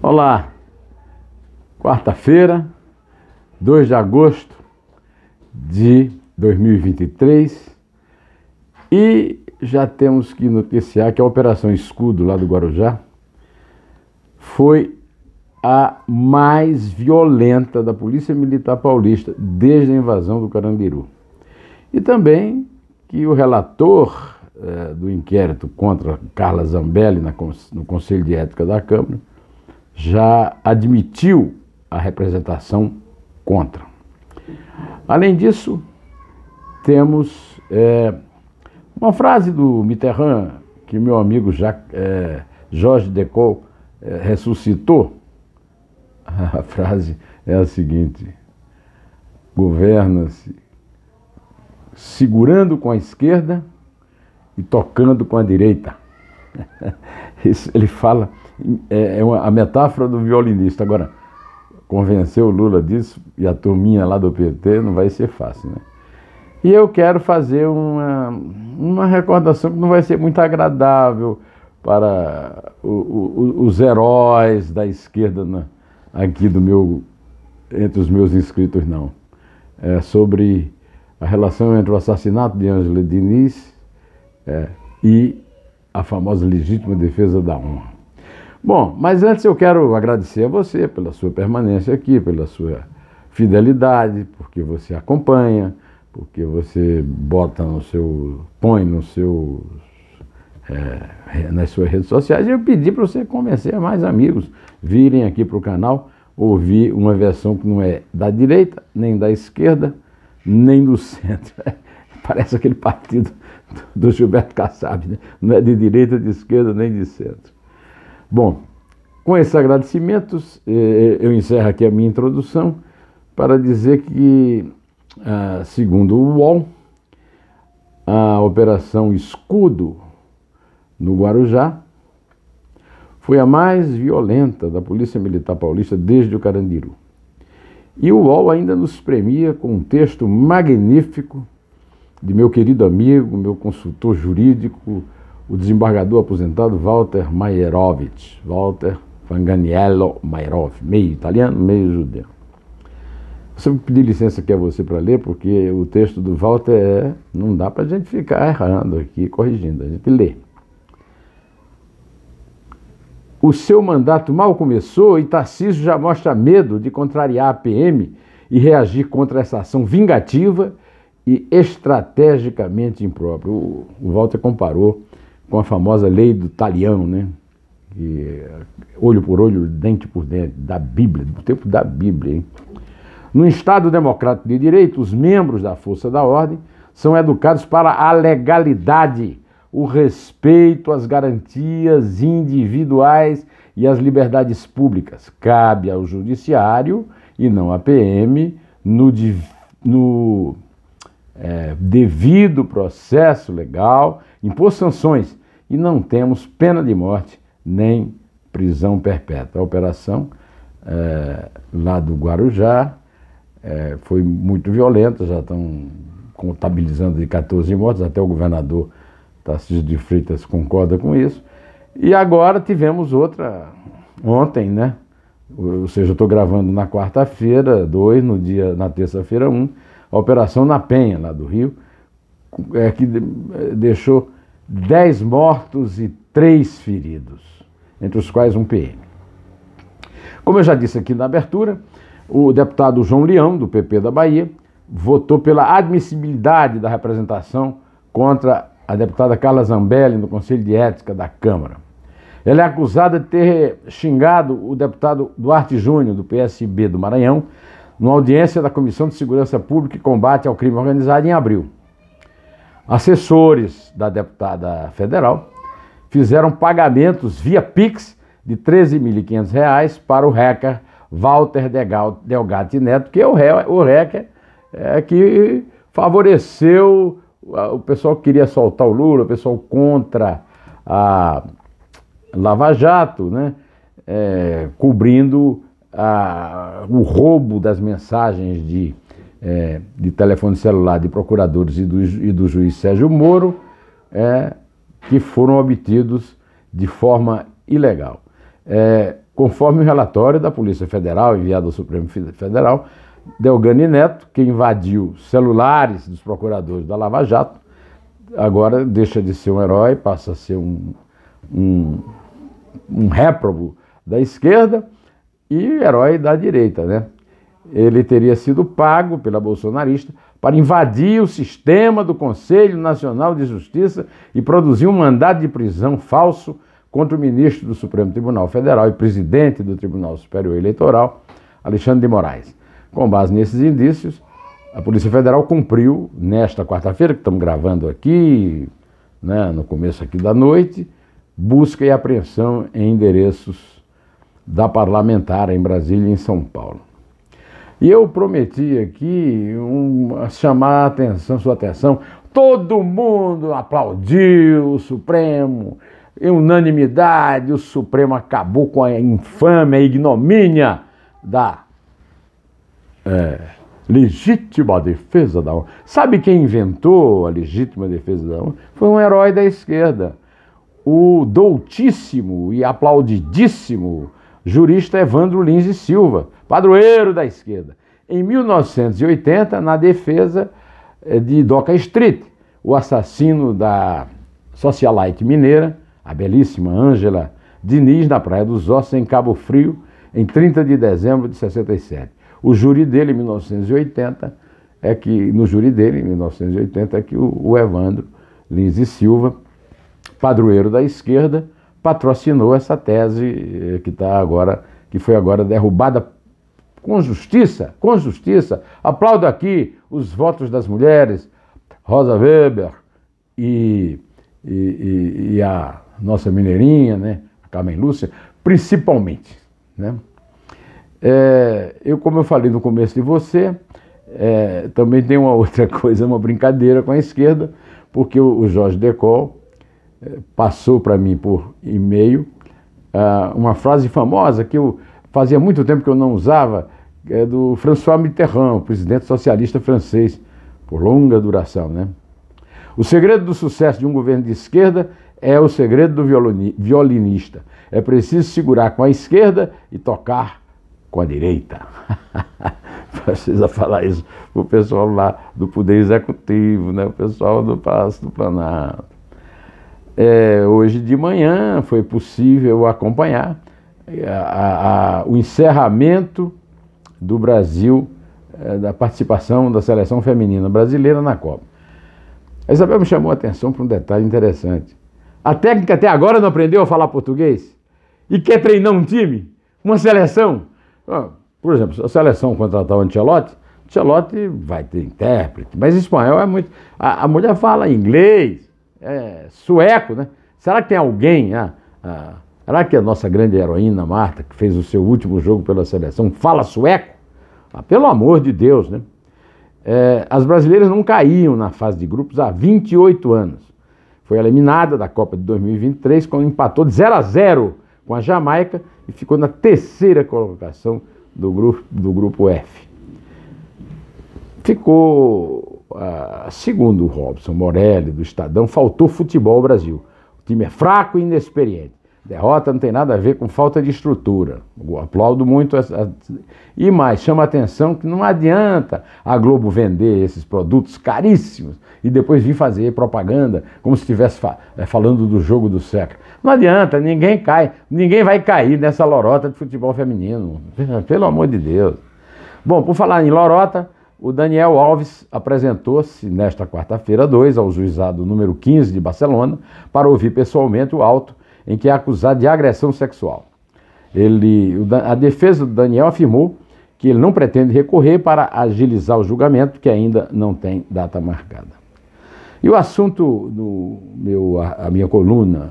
Olá, quarta-feira, 2 de agosto de 2023, e já temos que noticiar que a Operação Escudo, lá do Guarujá, foi a mais violenta da Polícia Militar Paulista desde a invasão do Carandiru. E também que o relator do inquérito contra Carla Zambelli no Conselho de Ética da Câmara já admitiu a representação contra. Além disso, temos uma frase do Mitterrand que meu amigo Jorge Decaux ressuscitou. A frase é a seguinte: governa-se segurando com a esquerda e tocando com a direita. Isso ele fala, a metáfora do violinista. Agora, convencer o Lula disso e a turminha lá do PT não vai ser fácil, né? E eu quero fazer uma recordação que não vai ser muito agradável para os heróis da esquerda aqui entre os meus inscritos, não. É sobre a relação entre o assassinato de Ângela Diniz e a famosa legítima defesa da honra. Bom, mas antes eu quero agradecer a você pela sua permanência aqui, pela sua fidelidade, porque você acompanha, porque você põe nas suas redes sociais. E eu pedi para você convencer mais amigos virem aqui para o canal ouvir uma versão que não é da direita, nem da esquerda, nem do centro. Parece aquele partido do Gilberto Kassab, né? Não é de direita, de esquerda, nem de centro. Bom, com esses agradecimentos, eu encerro aqui a minha introdução para dizer que, segundo o UOL, a Operação Escudo no Guarujá foi a mais violenta da Polícia Militar Paulista desde o Carandiru. E o UOL ainda nos premia com um texto magnífico de meu querido amigo, meu consultor jurídico, o desembargador aposentado Walter Maierovitch, Walter Fanganiello Maierovitch, meio italiano, meio judeu. Eu vou pedir licença aqui a você para ler, porque o texto do Walter não dá para a gente ficar errando aqui, corrigindo, a gente lê. O seu mandato mal começou e Tarcísio já mostra medo de contrariar a PM e reagir contra essa ação vingativa e estrategicamente imprópria. O Walter comparou com a famosa lei do talião, né? Olho por olho, dente por dente, da Bíblia, do tempo da Bíblia, hein? No Estado Democrático de Direito, os membros da Força da Ordem são educados para a legalidade, o respeito às garantias individuais e às liberdades públicas. Cabe ao Judiciário, e não à PM, no devido processo legal, impor sanções, e não temos pena de morte nem prisão perpétua. A operação lá do Guarujá foi muito violenta, já estão contabilizando de 14 mortes, até o governador Tarcísio de Freitas concorda com isso. E agora tivemos outra ontem, né? Ou seja, eu estou gravando na quarta-feira, 2, na terça-feira, 1, a Operação na Penha, lá do Rio, que deixou 10 mortos e 3 feridos, entre os quais um PM. Como eu já disse aqui na abertura, o deputado João Leão, do PP da Bahia, votou pela admissibilidade da representação contra a deputada Carla Zambelli no Conselho de Ética da Câmara. Ela é acusada de ter xingado o deputado Duarte Júnior, do PSB do Maranhão, numa audiência da Comissão de Segurança Pública e Combate ao Crime Organizado em abril. Assessores da deputada federal fizeram pagamentos via Pix de R$ 13.500 para o hacker Walter Delgatti Neto, que é o hacker que favoreceu o pessoal que queria soltar o Lula, o pessoal contra a Lava Jato, né? Cobrindo o roubo das mensagens de telefone celular de procuradores e do juiz Sérgio Moro, que foram obtidos de forma ilegal. conforme o relatório da Polícia Federal, enviado ao Supremo Federal, Delgani Neto, que invadiu celulares dos procuradores da Lava Jato, agora deixa de ser um herói, passa a ser um réprobo da esquerda e herói da direita, né? Ele teria sido pago pela bolsonarista para invadir o sistema do Conselho Nacional de Justiça e produzir um mandado de prisão falso contra o ministro do Supremo Tribunal Federal e presidente do Tribunal Superior Eleitoral, Alexandre de Moraes. Com base nesses indícios, a Polícia Federal cumpriu, nesta quarta-feira, que estamos gravando aqui, né, no começo aqui da noite, busca e apreensão em endereços da parlamentar em Brasília e em São Paulo. E eu prometi aqui chamar a atenção, sua atenção, todo mundo aplaudiu o Supremo, em unanimidade, o Supremo acabou com a infâmia, a ignomínia da legítima defesa da honra. Sabe quem inventou a legítima defesa da honra? Foi um herói da esquerda, o doutíssimo e aplaudidíssimo jurista Evandro Lins e Silva, padroeiro da esquerda, em 1980, na defesa de Doca Street, o assassino da socialite mineira, a belíssima Ângela Diniz, na Praia dos Ossos, em Cabo Frio, em 30 de dezembro de 67. O júri dele, em 1980, no júri dele, em 1980, é que o Evandro Lins e Silva, padroeiro da esquerda, patrocinou essa tese que foi agora derrubada com justiça, com justiça. Aplaudo aqui os votos das mulheres, Rosa Weber e a nossa mineirinha, né, a Carmen Lúcia, principalmente, né? Como eu falei no começo de você, também tem uma outra coisa, uma brincadeira com a esquerda, porque o Jorge Decol passou para mim por e-mail uma frase famosa que eu fazia muito tempo que eu não usava, do François Mitterrand, o presidente socialista francês, por longa duração, né? O segredo do sucesso de um governo de esquerda é o segredo do violinista. É preciso segurar com a esquerda e tocar com a direita. Precisa falar isso para o pessoal lá do Poder Executivo, né? O pessoal do Palácio do Planalto. Hoje de manhã foi possível acompanhar o encerramento do Brasil, da participação da seleção feminina brasileira na Copa. A Isabel me chamou a atenção para um detalhe interessante. A técnica até agora não aprendeu a falar português e quer treinar um time, uma seleção. Por exemplo, a seleção contratar o Ancelotti vai ter intérprete, mas espanhol é muito... A mulher fala inglês, sueco, né? Será que tem alguém... Será que a nossa grande heroína, Marta, que fez o seu último jogo pela seleção, fala sueco? Pelo amor de Deus, né? As brasileiras não caíam na fase de grupos há 28 anos. Foi eliminada da Copa de 2023, quando empatou de 0-0 com a Jamaica e ficou na terceira colocação do grupo F. Ficou, segundo o Robson Morelli, do Estadão, faltou futebol ao Brasil. O time é fraco e inexperiente. Derrota não tem nada a ver com falta de estrutura. Eu aplaudo muito e mais, chama a atenção que não adianta a Globo vender esses produtos caríssimos e depois vir fazer propaganda como se estivesse falando do jogo do século. Não adianta, ninguém vai cair nessa lorota de futebol feminino. Pelo amor de Deus. Bom, por falar em lorota, o Daniel Alves apresentou-se nesta quarta-feira 2 ao juizado número 15 de Barcelona para ouvir pessoalmente o auto em que é acusado de agressão sexual. A defesa do Daniel afirmou que ele não pretende recorrer para agilizar o julgamento, que ainda não tem data marcada. E o assunto a minha coluna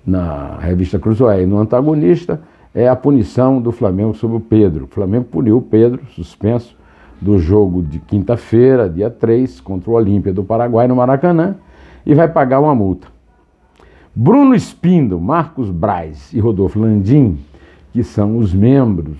na revista Cruzoé e no Antagonista é a punição do Flamengo sobre o Pedro. O Flamengo puniu o Pedro, suspenso, do jogo de quinta-feira, dia 3, contra o Olímpia do Paraguai, no Maracanã, e vai pagar uma multa. Bruno Espindo, Marcos Braz e Rodolfo Landim, que são os membros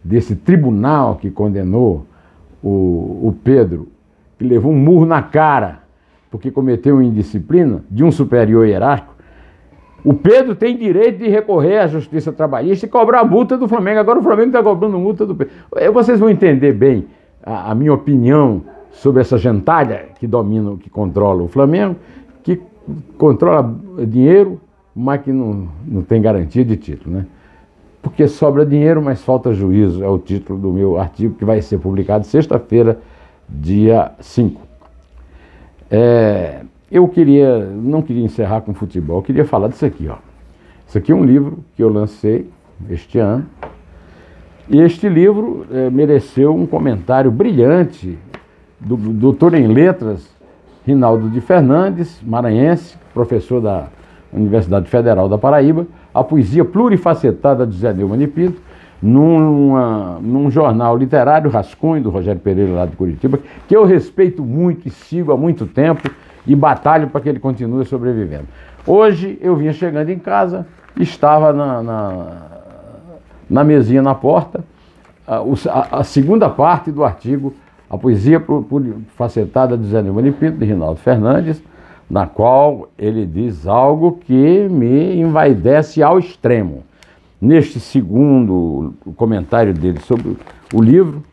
desse tribunal que condenou o Pedro, que levou um murro na cara porque cometeu uma indisciplina de um superior hierárquico, O Pedro tem direito de recorrer à justiça trabalhista e cobrar a multa do Flamengo. Agora o Flamengo está cobrando multa do Pedro. Vocês vão entender bem a minha opinião sobre essa gentalha que domina, que controla o Flamengo, que controla dinheiro, mas que não tem garantia de título, né? Porque sobra dinheiro, mas falta juízo, é o título do meu artigo, que vai ser publicado sexta-feira, dia 5. Eu não queria encerrar com futebol, eu queria falar disso aqui, ó. Isso aqui é um livro que eu lancei este ano, e este livro mereceu um comentário brilhante do doutor em letras, Rinaldo de Fernandes, maranhense, professor da Universidade Federal da Paraíba, a poesia plurifacetada de Zé Neumann e Pinto, num jornal literário, Rascunho, do Rogério Pereira, lá de Curitiba, que eu respeito muito e sigo há muito tempo e batalho para que ele continue sobrevivendo. Hoje eu vinha chegando em casa, estava na mesinha na porta, a segunda parte do artigo, a poesia plurifacetada de Zé Neumann e Pinto, de Rinaldo Fernandes, na qual ele diz algo que me envaidece ao extremo. Neste segundo comentário dele sobre o livro,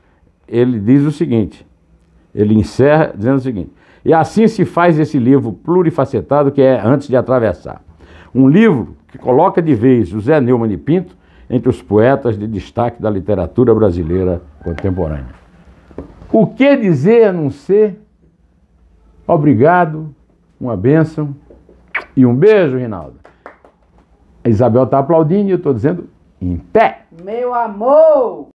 ele diz o seguinte, ele encerra dizendo o seguinte: e assim se faz esse livro plurifacetado que é Antes de Atravessar. Um livro que coloca de vez o Zé Neumann e Pinto entre os poetas de destaque da literatura brasileira contemporânea. O que dizer a não ser obrigado, uma bênção e um beijo, Rinaldo. A Isabel está aplaudindo e eu estou dizendo em pé. Meu amor!